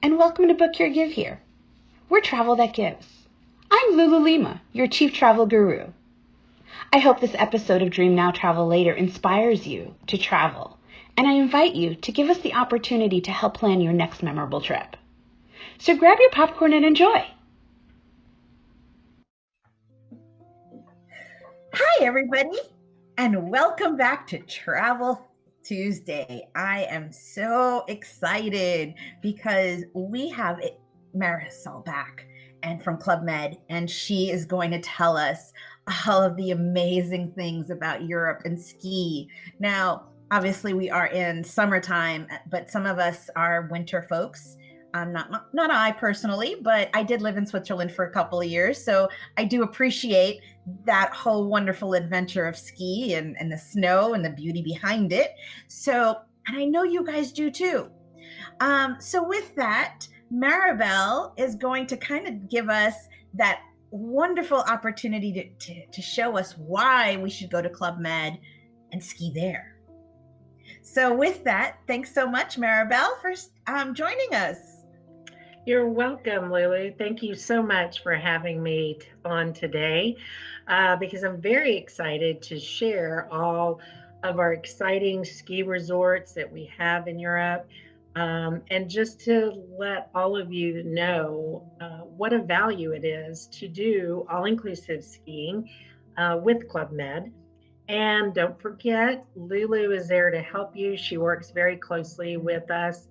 and welcome to Book Your Give Here. We're Travel That Gives. I'm Lulu Lima, your chief travel guru. I hope this episode of Dream Now Travel Later inspires you to travel, and I invite you to give us the opportunity to help plan your next memorable trip. So grab your popcorn and enjoy. Hi, everybody, and welcome back to Travel Tuesday. I am so excited because we have Marisol back and from Club Med, and she is going to tell us all of the amazing things about Europe and ski. Now, obviously, we are in summertime, but some of us are winter folks. Not I personally, but I did live in Switzerland for a couple of years, so I do appreciate that whole wonderful adventure of ski and the snow and the beauty behind it. So, and I know you guys do too. So with that, Maribel is going to kind of give us that wonderful opportunity to show us why we should go to Club Med and ski there. So with that, thanks so much, Maribel, for joining us. You're welcome, Lulu. Thank you so much for having me on today because I'm very excited to share all of our exciting ski resorts that we have in Europe and just to let all of you know what a value it is to do all-inclusive skiing with Club Med. And don't forget, Lulu is there to help you. She works very closely with us.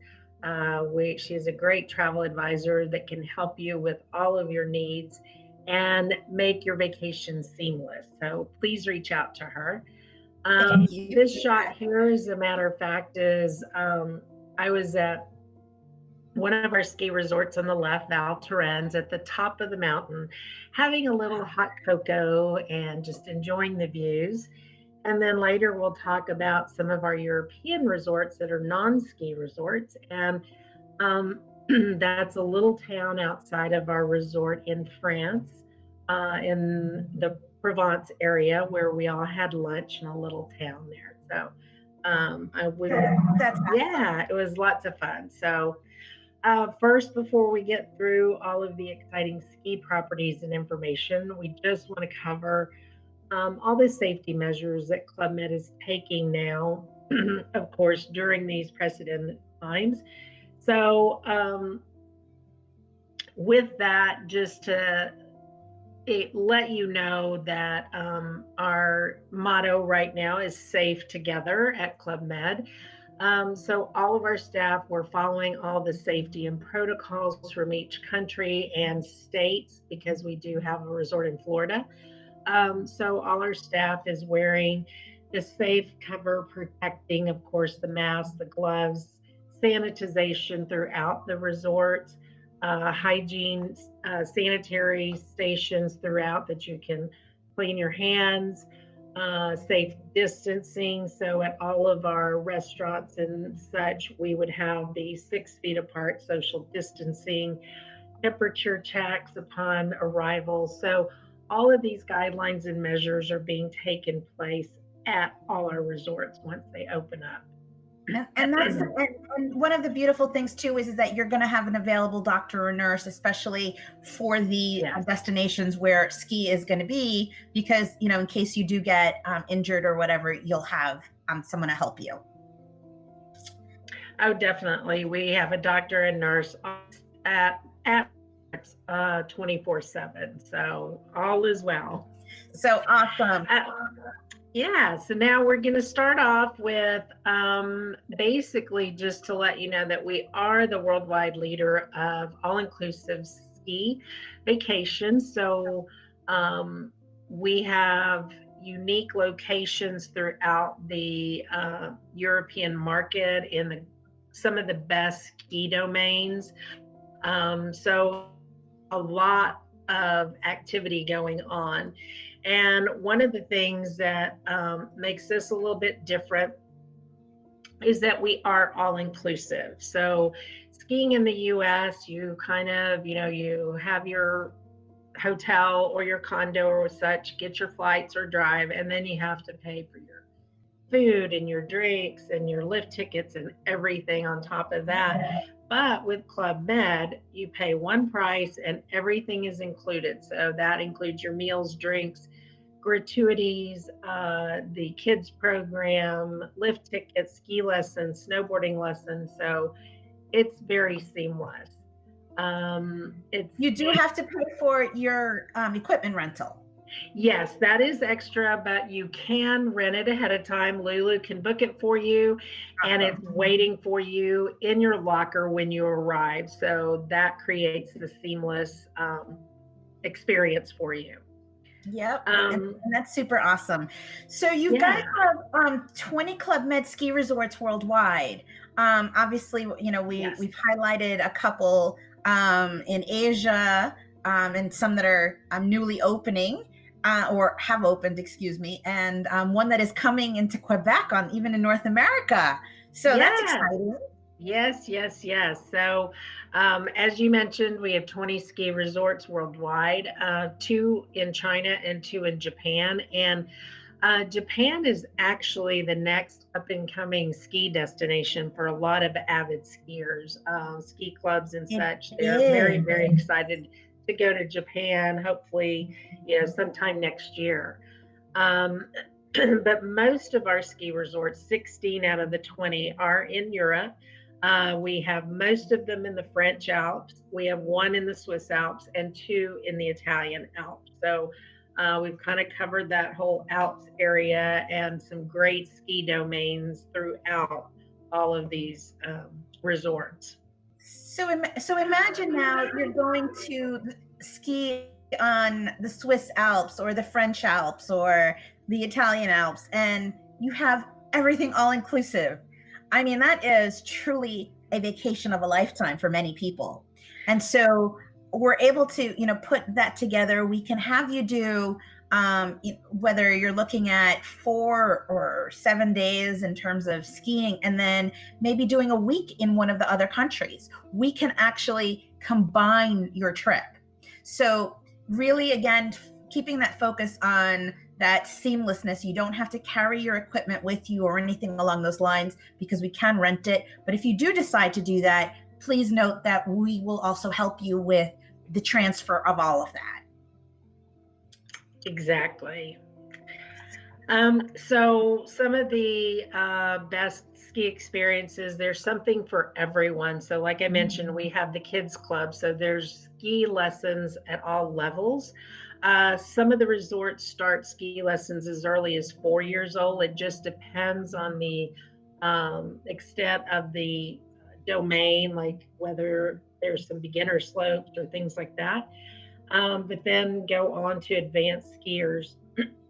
She is a great travel advisor that can help you with all of your needs and make your vacation seamless. So please reach out to her. This shot here, as a matter of fact, is I was at one of our ski resorts on the left, Val Thorens, at the top of the mountain, having a little hot cocoa and just enjoying the views. And then later we'll talk about some of our European resorts that are non-ski resorts. And that's a little town outside of our resort in France, in the Provence area, where we all had lunch in a little town there. So it was lots of fun. So first, before we get through all of the exciting ski properties and information, we just want to cover all the safety measures that Club Med is taking now, of course, during these precedented times. So with that, just to let you know that our motto right now is Safe Together at Club Med. So all of our staff, we're following all the safety and protocols from each country and states because we do have a resort in Florida. So all our staff is wearing the safe cover protecting, of course, the mask, the gloves, sanitization throughout the resort, hygiene, sanitary stations throughout that you can clean your hands, safe distancing. So at all of our restaurants and such, we would have the 6 feet apart social distancing, temperature checks upon arrival. So all of these guidelines and measures are being taken place at all our resorts once they open up. And one of the beautiful things too is that you're going to have an available doctor or nurse, especially for the destinations where ski is going to be, because in case you do get injured or whatever, you'll have someone to help you. Oh, definitely. We have a doctor and nurse at 24/7, so all is well. So awesome. So now we're going to start off with basically just to let you know that we are the worldwide leader of all-inclusive ski vacations. So we have unique locations throughout the European market in some of the best ski domains. So a lot of activity going on. And one of the things that makes this a little bit different is that we are all inclusive. So skiing in the US, you kind of, you have your hotel or your condo or such, get your flights or drive, and then you have to pay for your food and your drinks and your lift tickets and everything on top of that. But with Club Med, you pay one price and everything is included. So that includes your meals, drinks, gratuities, the kids program, lift tickets, ski lessons, snowboarding lessons. So it's very seamless. It's You do have to pay for your equipment rental. Yes, that is extra, but you can rent it ahead of time. Lulu can book it for you, and it's waiting for you in your locker when you arrive. So that creates the seamless experience for you. Yep, and that's super awesome. So you guys have 20 Club Med ski resorts worldwide. Obviously, we've highlighted a couple in Asia, and some that are newly opening or have opened, excuse me, and one that is coming into Quebec even in North America. So that's exciting. Yes. So, as you mentioned, we have 20 ski resorts worldwide, 2 in China and 2 in Japan. And Japan is actually the next up and coming ski destination for a lot of avid skiers, ski clubs and such. They're very, very excited to go to Japan, hopefully, sometime next year. But most of our ski resorts, 16 out of the 20, are in Europe. We have most of them in the French Alps. We have 1 in the Swiss Alps and 2 in the Italian Alps. So we've kind of covered that whole Alps area and some great ski domains throughout all of these resorts. So imagine now you're going to ski on the Swiss Alps or the French Alps or the Italian Alps, and you have everything all inclusive. I mean, that is truly a vacation of a lifetime for many people. And so we're able to, put that together. We can have you do, whether you're looking at 4 or 7 days in terms of skiing, and then maybe doing a week in one of the other countries. We can actually combine your trip. So really, again, keeping that focus on that seamlessness. You don't have to carry your equipment with you or anything along those lines, because we can rent it. But if you do decide to do that, please note that we will also help you with the transfer of all of that. Exactly. So some of the best ski experiences, there's something for everyone. So like I mentioned, we have the kids club. So there's ski lessons at all levels. Some of the resorts start ski lessons as early as 4 years old. It just depends on the extent of the domain, like whether there's some beginner slopes or things like that. But then go on to advanced skiers.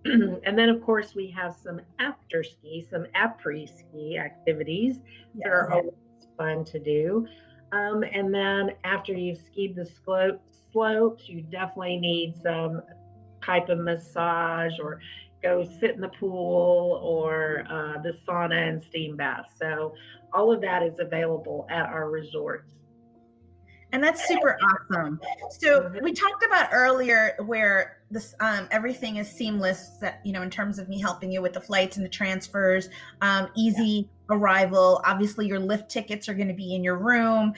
And then, of course, we have some after ski, some après-ski activities that are always fun to do. And then after you've skied the slopes, you definitely need some type of massage, or go sit in the pool, or the sauna and steam bath. So all of that is available at our resorts. And that's super awesome. So we talked about earlier where this everything is seamless, that in terms of me helping you with the flights and the transfers, easy arrival. Obviously your lift tickets are going to be in your room.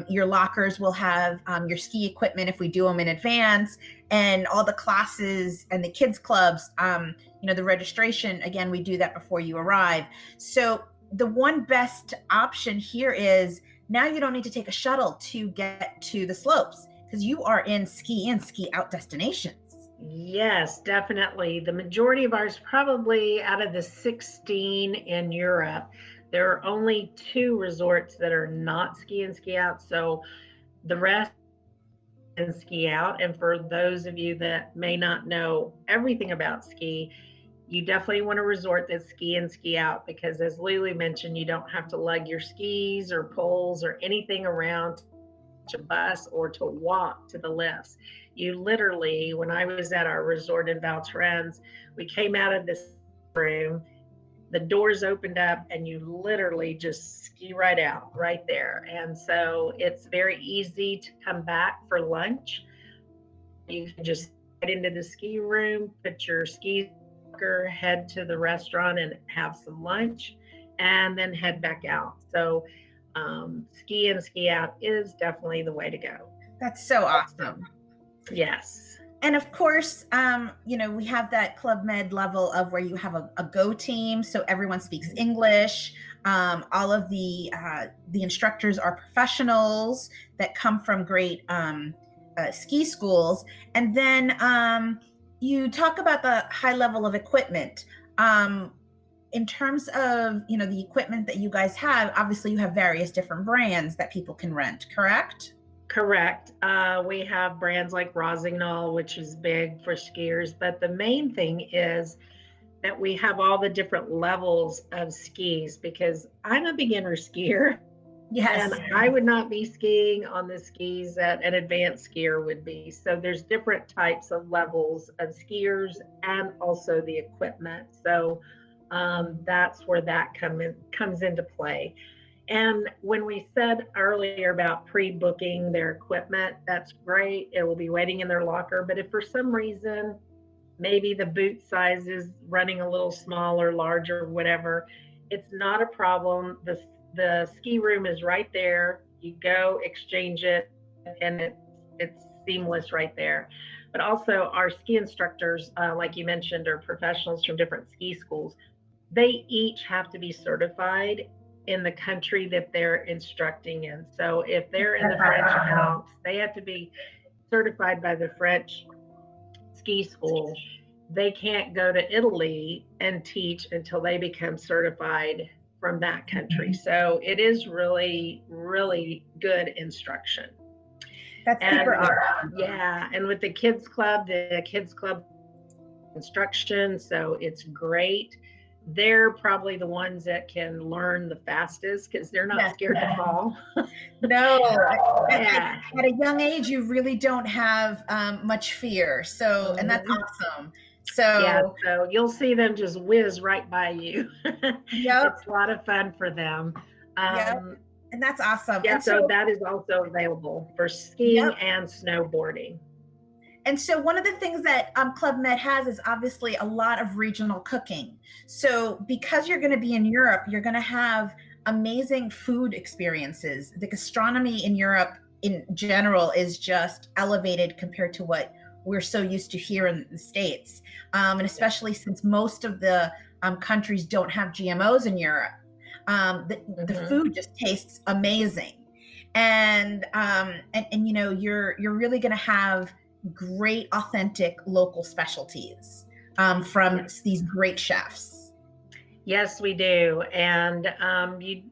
Your lockers will have your ski equipment if we do them in advance, and all the classes and the kids clubs, the registration, again, we do that before you arrive. So the one best option here is, now you don't need to take a shuttle to get to the slopes, because you are in ski out destinations. Yes, definitely. The majority of ours, probably out of the 16 in Europe, there are only 2 resorts that are not ski out. So the rest is ski out. And for those of you that may not know everything about ski, you definitely want a resort that's ski out, because as Lulu mentioned, you don't have to lug your skis or poles or anything around to bus or to walk to the lifts. You literally, when I was at our resort in Val Thorens, we came out of this room, the doors opened up, and you literally just ski right out right there. And so it's very easy to come back for lunch. You can just get into the ski room, put your skis locker, head to the restaurant and have some lunch, and then head back out. So ski in, ski out is definitely the way to go. That's so awesome. Yes. And of course, we have that Club Med level of where you have a go team, so everyone speaks English. All of the instructors are professionals that come from great ski schools. And then you talk about the high level of equipment. In terms of the equipment that you guys have, obviously you have various different brands that people can rent, correct? Correct. We have brands like Rossignol, which is big for skiers, but the main thing is that we have all the different levels of skis, because I'm a beginner skier. Yes. And I would not be skiing on the skis that an advanced skier would be. So there's different types of levels of skiers and also the equipment. So that's where that comes into play. And when we said earlier about pre-booking their equipment, that's great. It will be waiting in their locker. But if for some reason, maybe the boot size is running a little small or large or whatever, it's not a problem. The ski room is right there. You go exchange it, and it's seamless right there. But also our ski instructors, like you mentioned, are professionals from different ski schools. They each have to be certified in the country that they're instructing in. So if they're in the French Alps, they have to be certified by the French ski school. They can't go to Italy and teach until they become certified from that country. So it is really, really good instruction. That's super awesome. Yeah, and with the kids club instruction, so it's great. They're probably the ones that can learn the fastest because they're not scared to fall. No, at a young age, you really don't have much fear. So, and that's awesome. So you'll see them just whiz right by you. Yep. It's a lot of fun for them. Yep. And that's awesome. Yeah, and so that is also available for skiing and snowboarding. And so one of the things that Club Med has is obviously a lot of regional cooking. So because you're going to be in Europe, you're going to have amazing food experiences. The gastronomy in Europe in general is just elevated compared to what we're so used to here in the States. And especially since most of the countries don't have GMOs in Europe, the food just tastes amazing. And you're really going to have great, authentic local specialties from these great chefs. Yes, we do. And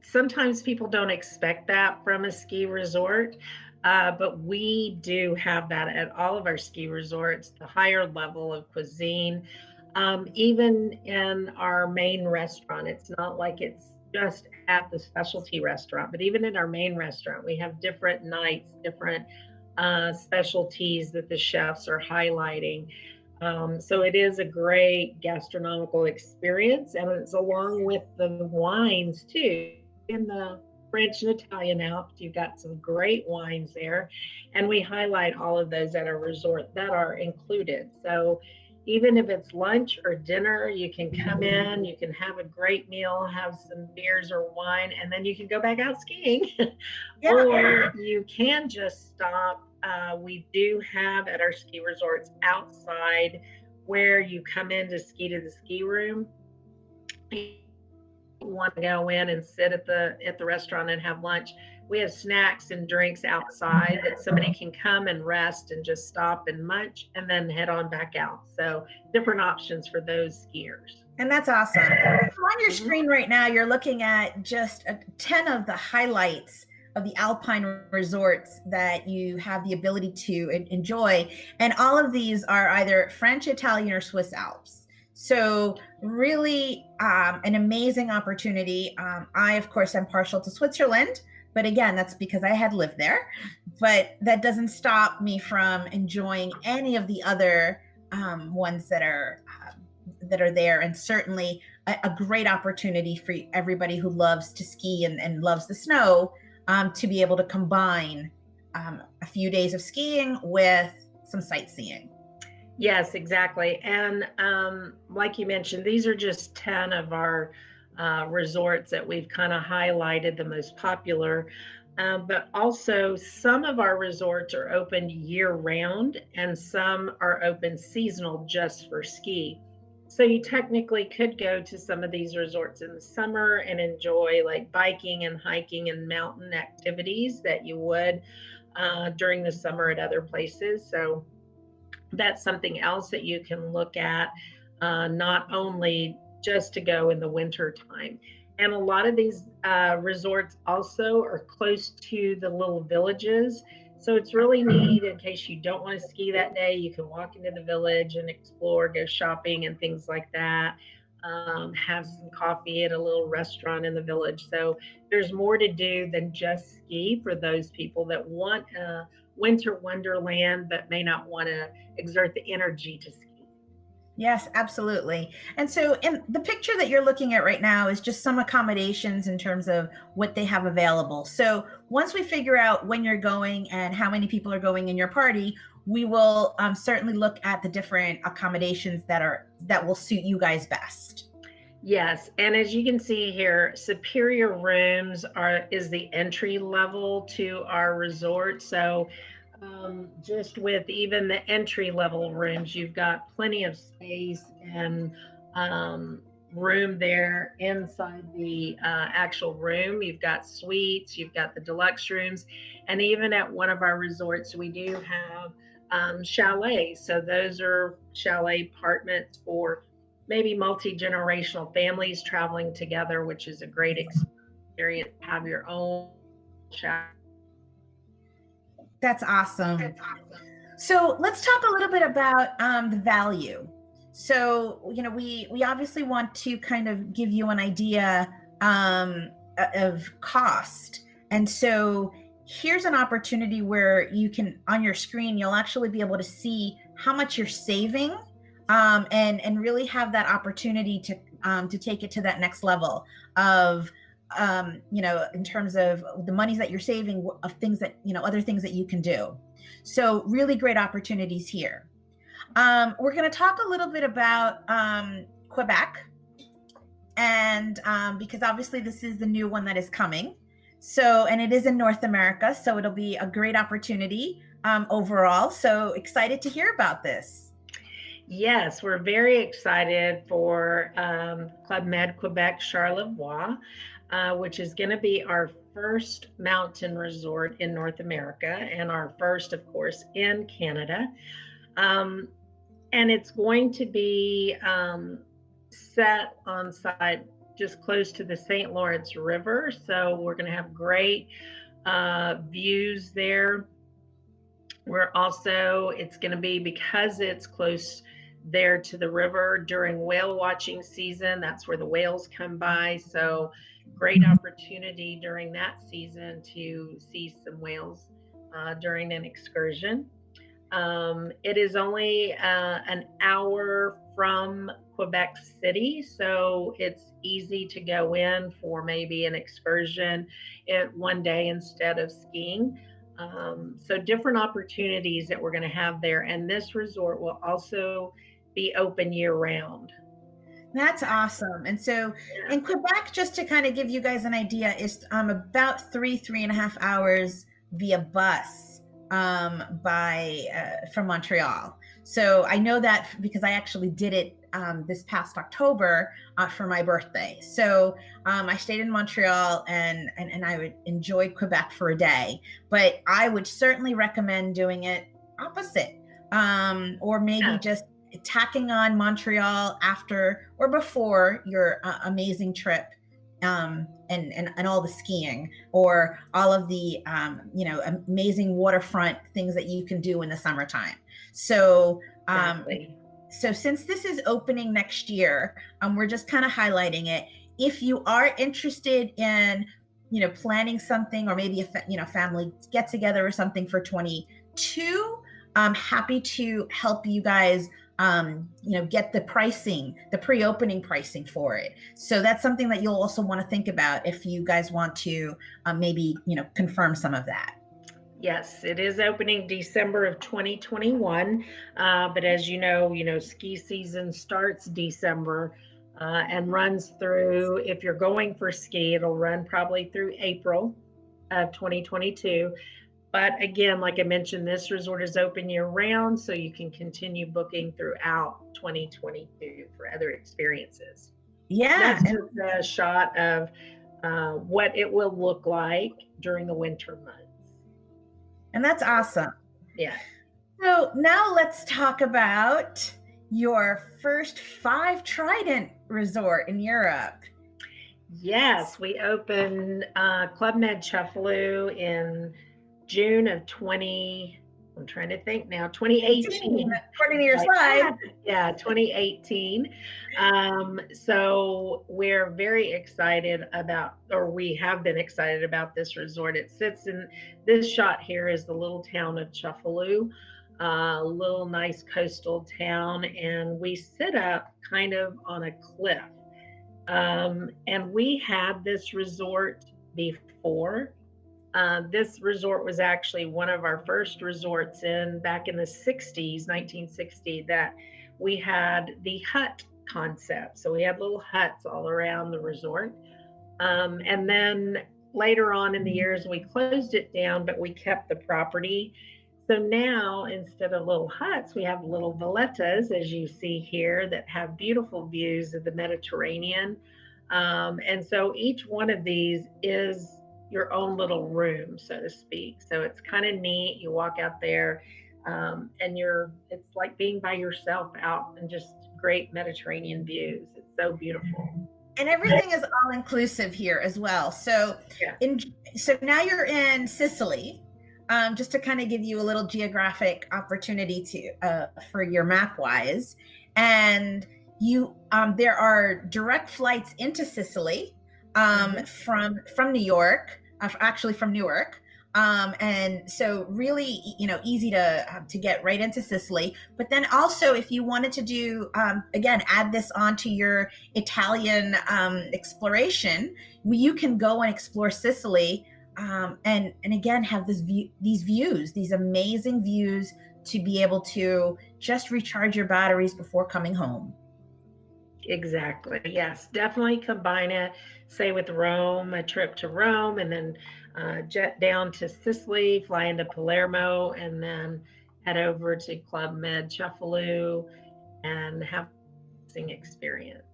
sometimes people don't expect that from a ski resort, but we do have that at all of our ski resorts, the higher level of cuisine. Even in our main restaurant, it's not like it's just at the specialty restaurant, but even in our main restaurant, we have different nights, different specialties that the chefs are highlighting. So it is a great gastronomical experience, and it's along with the wines too. In the French and Italian Alps, you've got some great wines there, and we highlight all of those at our resort that are included. So even if it's lunch or dinner, you can come in, you can have a great meal, have some beers or wine, and then you can go back out skiing. Or you can just stop. We do have at our ski resorts outside where you come in to ski to the ski room. You want to go in and sit at the restaurant and have lunch. We have snacks and drinks outside that somebody can come and rest and just stop and munch and then head on back out. So different options for those skiers. And that's awesome. So on your screen right now, you're looking at just 10 of the highlights of the alpine resorts that you have the ability to enjoy. And all of these are either French, Italian, or Swiss Alps. So really an amazing opportunity. I, of course, am partial to Switzerland. But again, that's because I had lived there. But that doesn't stop me from enjoying any of the other ones that are there. And certainly a great opportunity for everybody who loves to ski and loves the snow to be able to combine a few days of skiing with some sightseeing. Yes, exactly. And like you mentioned, these are just 10 of our resorts that we've kind of highlighted, the most popular. But also, some of our resorts are open year round, and some are open seasonal just for ski. So, you technically could go to some of these resorts in the summer and enjoy like biking and hiking and mountain activities that you would during the summer at other places. So, that's something else that you can look at, not only just to go in the winter time. And a lot of these resorts also are close to the little villages. So it's really neat in case you don't want to ski that day. You can walk into the village and explore, go shopping, and things like that. Have some coffee at a little restaurant in the village. So there's more to do than just ski for those people that want a winter wonderland but may not want to exert the energy to ski. Yes, absolutely. And so, in the picture that you're looking at right now is just some accommodations in terms of what they have available. So, once we figure out when you're going and how many people are going in your party, we will certainly look at the different accommodations that will suit you guys best. Yes, and as you can see here, Superior Rooms is the entry level to our resort. So just with even the entry level rooms, you've got plenty of space and room there inside the actual room. You've got suites, you've got the deluxe rooms, and even at one of our resorts, we do have chalets. So those are chalet apartments for maybe multi-generational families traveling together, which is a great experience. Have your own chalet. That's awesome. So let's talk a little bit about the value. So, we obviously want to kind of give you an idea of cost. And so here's an opportunity where you can, on your screen, you'll actually be able to see how much you're saving, and really have that opportunity to take it to that next level of in terms of the monies that you're saving, of things that, other things that you can do. So really great opportunities here. We're going to talk a little bit about Quebec, and because obviously this is the new one that is coming. So, and it is in North America, so it'll be a great opportunity overall. So excited to hear about this. Yes, we're very excited for Club Med Quebec Charlevoix, which is going to be our first mountain resort in North America and our first, of course, in Canada. And it's going to be set on site just close to the St. Lawrence River. So we're going to have great views there. It's going to be, because it's close there to the river during whale watching season. That's where the whales come by. So great opportunity during that season to see some whales during an excursion. It is only an hour from Quebec City, so it's easy to go in for maybe an excursion one day instead of skiing. So different opportunities that we're going to have there. And this resort will also be open year round. That's awesome. And so in Quebec, just to kind of give you guys an idea, is about 3.5 hours via bus from Montreal. So I know that because I actually did it this past October for my birthday. So I stayed in Montreal and I enjoyed Quebec for a day, but I would certainly recommend doing it opposite, or maybe just tacking on Montreal after or before your amazing trip, and all the skiing or all of the amazing waterfront things that you can do in the summertime. So exactly. So since this is opening next year, we're just kind of highlighting it. If you are interested in planning something, or maybe a family get together or something for 22, I'm happy to help you guys get the pricing, the pre-opening pricing for it. So that's something that you'll also want to think about if you guys want to maybe confirm some of that. Yes, it is opening December of 2021. But as ski season starts December and runs through, if you're going for ski, it'll run probably through April of 2022. But again, like I mentioned, this resort is open year round, so you can continue booking throughout 2022 for other experiences. And Yeah, that's just a shot of what it will look like during the winter months. and that's awesome. Yeah. So now let's talk about your first 5 Trident resort in Europe. Yes, we opened Club Med Cefalu in June of 2018. According to your slide. Yeah, 2018. So we're very excited about, or we have been excited about this resort. It sits in, this shot here is the little town of Cefalu, a little nice coastal town, and we sit up kind of on a cliff. And we had this resort before. This resort was actually one of our first resorts back in the 60s, 1960, that we had the hut concept. So we had little huts all around the resort. And then later on in the years, we closed it down, but we kept the property. So now, instead of little huts, we have little villetas, as you see here, that have beautiful views of the Mediterranean. And so each one of these is your own little room, so to speak. So it's kind of neat. You walk out there and it's like being by yourself out and just great Mediterranean views. It's so beautiful. And everything is all inclusive here as well. So so now you're in Sicily. Just to kind of give you a little geographic opportunity for your map wise, and there are direct flights into Sicily from New York, actually from Newark, and so really easy to get right into Sicily. But then also, if you wanted to do again, add this onto your Italian exploration, you can go and explore Sicily. And again, have these amazing views to be able to just recharge your batteries before coming home. Exactly. Yes, definitely combine it, say with Rome, a trip to Rome, and then jet down to Sicily, fly into Palermo, and then head over to Club Med Cefalu and have an experience.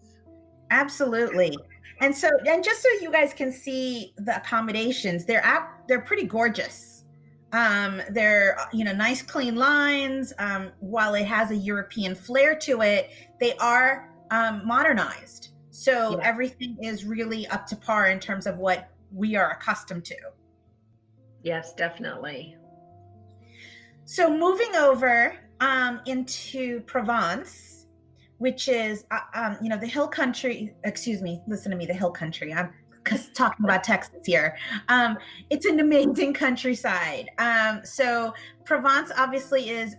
Absolutely. And just so you guys can see the accommodations, they're pretty gorgeous. They're nice clean lines. While it has a European flair to it, they are modernized. So everything is really up to par in terms of what we are accustomed to. Yes, definitely. So moving over into Provence, which is, the hill country, listen to me, the hill country. I'm talking about Texas here. It's an amazing countryside. So Provence obviously is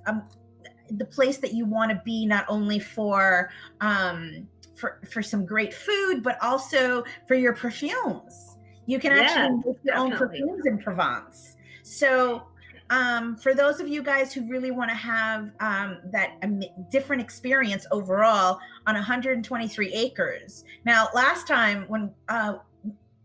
the place that you want to be, not only for some great food, but also for your perfumes. You can actually make your own perfumes in Provence. So for those of you guys who really want to have that different experience overall on 123 acres. Now, last time when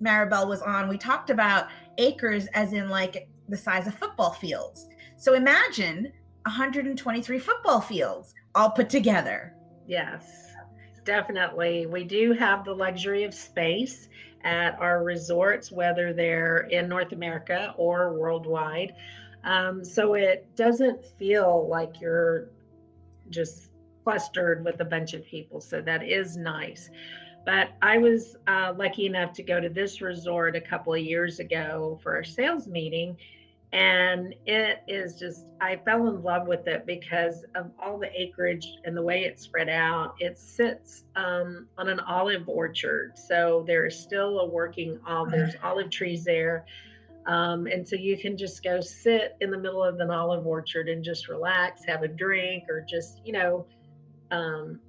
Maribel was on, we talked about acres as in like the size of football fields. So imagine 123 football fields all put together. Yes, definitely. We do have the luxury of space at our resorts, whether they're in North America or worldwide. So it doesn't feel like you're just clustered with a bunch of people. So that is nice. But I was lucky enough to go to this resort a couple of years ago for a sales meeting. And it is just, I fell in love with it because of all the acreage and the way it's spread out. It sits on an olive orchard. So there's still a working there's olive trees there. And so you can just go sit in the middle of an olive orchard and just relax, have a drink, or just,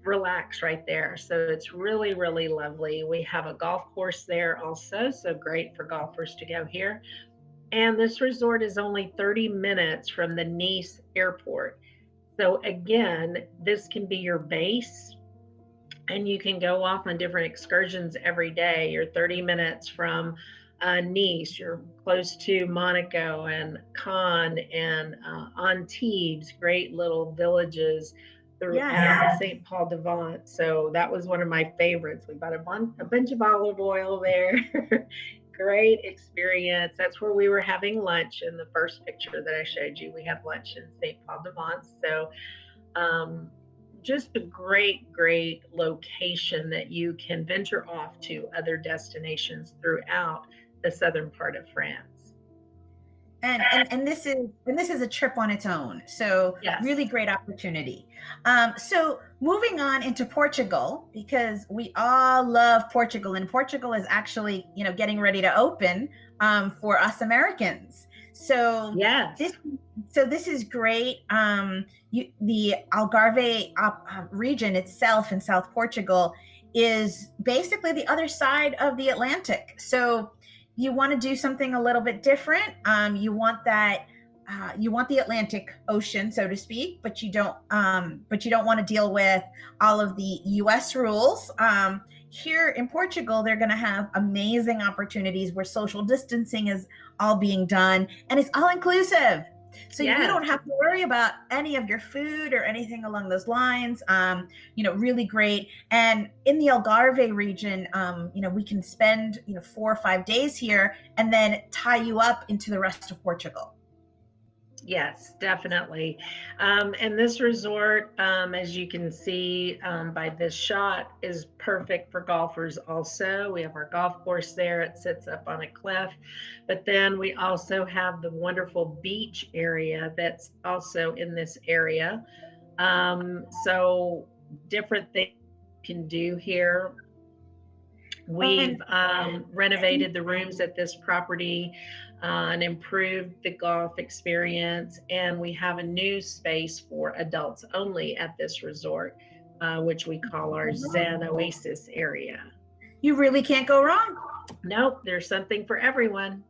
relax right there. So it's really, really lovely. We have a golf course there also, so great for golfers to go here. And this resort is only 30 minutes from the Nice airport. So, again, this can be your base, and you can go off on different excursions every day. You're 30 minutes from Nice, you're close to Monaco and Cannes and Antibes, great little villages throughout Yes. St. Paul de Vence. So that was one of my favorites. We bought a bunch of olive oil there. Great experience. That's where we were having lunch in the first picture that I showed you. We had lunch in St. Paul de Vence. So um, just a great, great location that you can venture off to other destinations throughout the southern part of France. And this is a trip on its own. So Yes. really great opportunity. So moving on into Portugal, because we all love Portugal, and Portugal is actually, you know, getting ready to open for us Americans. So Yes. this is great. The Algarve region itself in South Portugal is basically the other side of the Atlantic. So you want to do something a little bit different. You want that. You want the Atlantic Ocean, so to speak, but you don't. But you don't want to deal with all of the U.S. rules. Here in Portugal, they're going to have amazing opportunities where social distancing is all being done, and it's all inclusive. So you don't have to worry about any of your food or anything along those lines. You know, really great. And in the Algarve region, you know, we can spend, you know, 4 or 5 days here and then tie you up into the rest of Portugal. Yes, definitely. And this resort, as you can see by this shot, is perfect for golfers also. We have our golf course there. It sits up on a cliff. But then we also have the wonderful beach area that's also in this area. So different things you can do here. We've renovated the rooms at this property and improved the golf experience. And we have a new space for adults only at this resort, which we call our Zen Oasis area. You really can't go wrong. Nope, there's something for everyone.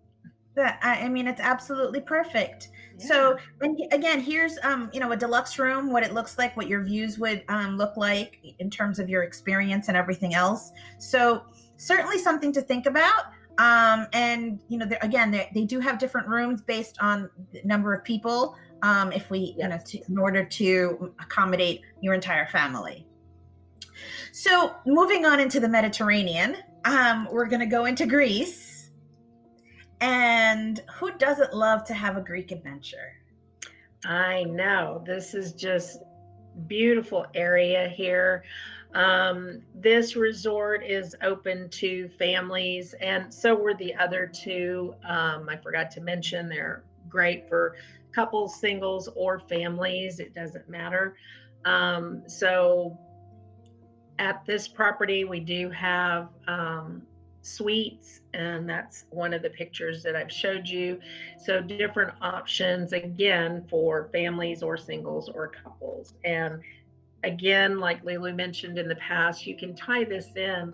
I mean, it's absolutely perfect. Yeah. So, and again, here's you know, a deluxe room, what it looks like, what your views would look like in terms of your experience and everything else. So certainly something to think about. And you know, they do have different rooms based on the number of people. If we, you know, in order to accommodate your entire family. So moving on into the Mediterranean, we're going to go into Greece. And who doesn't love to have a Greek adventure? I know. This is just beautiful area here. This resort is open to families, and so were the other two. I forgot to mention they're great for couples, singles, or families. It doesn't matter. So at this property, we do have suites, and that's one of the pictures that I've showed you. So different options, again, for families or singles or couples. And again, like Lulu mentioned in the past, you can tie this in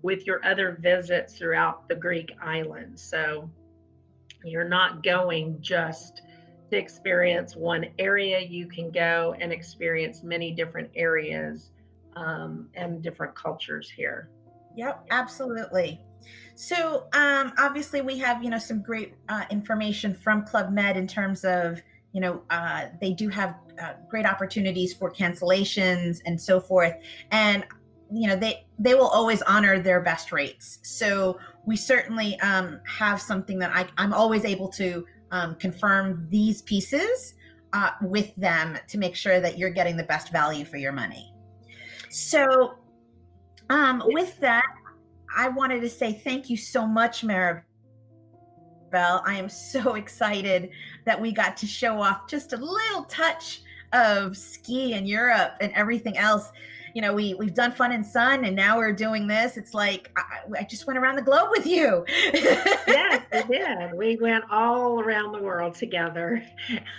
with your other visits throughout the Greek islands. So you're not going just to experience one area. You can go and experience many different areas and different cultures here. Yep, absolutely. So obviously we have, you know, some great information from Club Med in terms of, you know, they do have great opportunities for cancellations and so forth. And, you know, they will always honor their best rates. So we certainly have something that I'm always able to confirm these pieces with them to make sure that you're getting the best value for your money. So with that, I wanted to say thank you so much, Maribel. I am so excited that we got to show off just a little touch of ski in Europe and everything else. You know, we've done Fun and Sun, and now we're doing this. It's like I just went around the globe with you. Yes, we did. We went all around the world together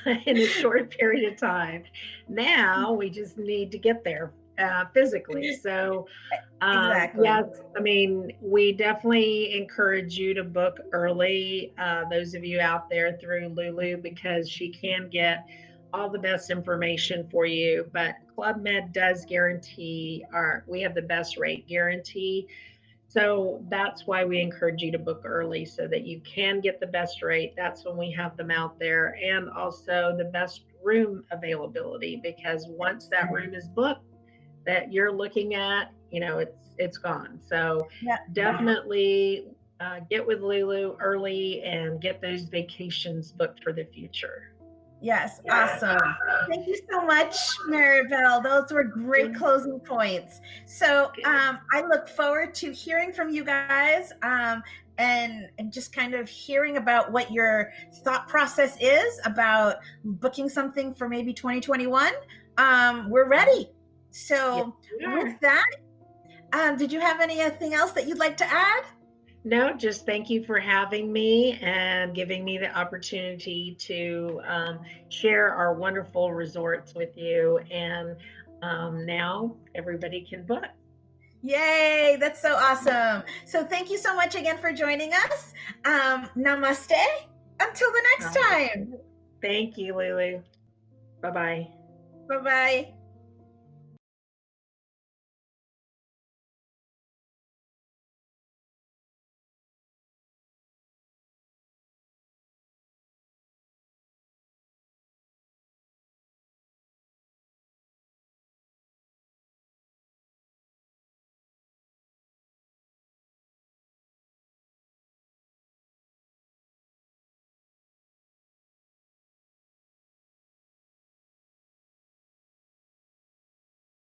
in a short period of time. Now we just need to get there physically. So, Exactly. yes, I mean, we definitely encourage you to book early, those of you out there through Lulu, because she can get all the best information for you. But Club Med does guarantee we have the best rate guarantee. So that's why we encourage you to book early so that you can get the best rate. That's when we have them out there, and also the best room availability, because once that room is booked that you're looking at, it's gone. So Yeah. definitely get with Lulu early and get those vacations booked for the future. Yes, awesome. Thank you so much, Maribel. Those were great closing points. So I look forward to hearing from you guys and just kind of hearing about what your thought process is about booking something for maybe 2021. We're ready. So with that, did you have anything else that you'd like to add? No, just thank you for having me and giving me the opportunity to share our wonderful resorts with you. And now everybody can book. Yay, that's so awesome. So thank you so much again for joining us. Namaste. Until the next time. Thank you, Lulu. Bye-bye. Bye-bye.